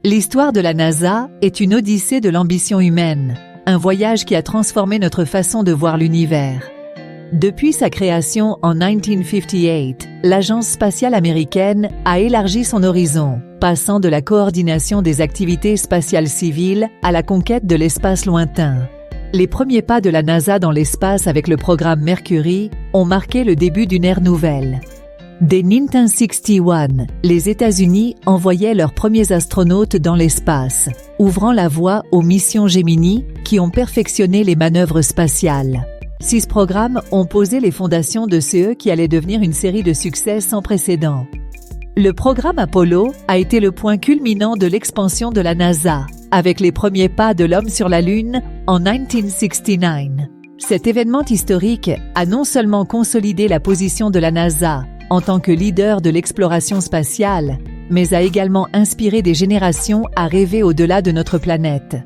L'histoire de la NASA est une odyssée de l'ambition humaine, un voyage qui a transformé notre façon de voir l'univers. Depuis sa création en 1958, l'Agence spatiale américaine a élargi son horizon, passant de la coordination des activités spatiales civiles à la conquête de l'espace lointain. Les premiers pas de la NASA dans l'espace avec le programme Mercury ont marqué le début d'une ère nouvelle. Dès 1961, les États-Unis envoyaient leurs premiers astronautes dans l'espace, ouvrant la voie aux missions Gemini qui ont perfectionné les manœuvres spatiales. 6 programmes ont posé les fondations de ce qui allait devenir une série de succès sans précédent. Le programme Apollo a été le point culminant de l'expansion de la NASA, avec les premiers pas de l'homme sur la Lune en 1969. Cet événement historique a non seulement consolidé la position de la NASA en tant que leader de l'exploration spatiale, mais a également inspiré des générations à rêver au-delà de notre planète.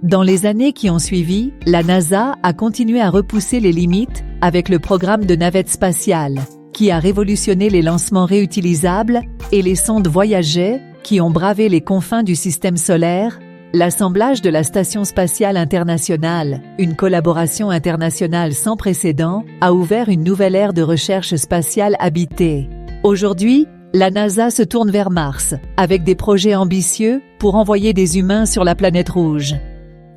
Dans les années qui ont suivi, la NASA a continué à repousser les limites avec le programme de navette spatiale, qui a révolutionné les lancements réutilisables, et les sondes Voyager, qui ont bravé les confins du système solaire. L'assemblage de la Station spatiale internationale, une collaboration internationale sans précédent, a ouvert une nouvelle ère de recherche spatiale habitée. Aujourd'hui, la NASA se tourne vers Mars, avec des projets ambitieux pour envoyer des humains sur la planète rouge.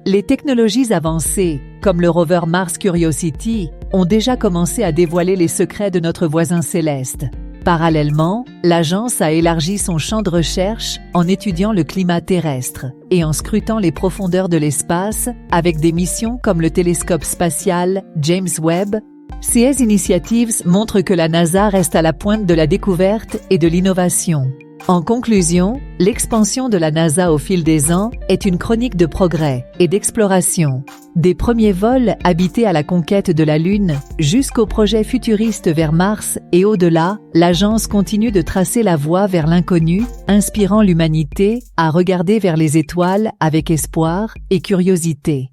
Les technologies avancées, comme le rover Mars Curiosity, ont déjà commencé à dévoiler les secrets de notre voisin céleste. Parallèlement, l'agence a élargi son champ de recherche en étudiant le climat terrestre et en scrutant les profondeurs de l'espace avec des missions comme le télescope spatial James Webb. Ces initiatives montrent que la NASA reste à la pointe de la découverte et de l'innovation. En conclusion, l'expansion de la NASA au fil des ans est une chronique de progrès et d'exploration. Des premiers vols habités à la conquête de la Lune jusqu'aux projets futuristes vers Mars et au-delà, l'agence continue de tracer la voie vers l'inconnu, inspirant l'humanité à regarder vers les étoiles avec espoir et curiosité.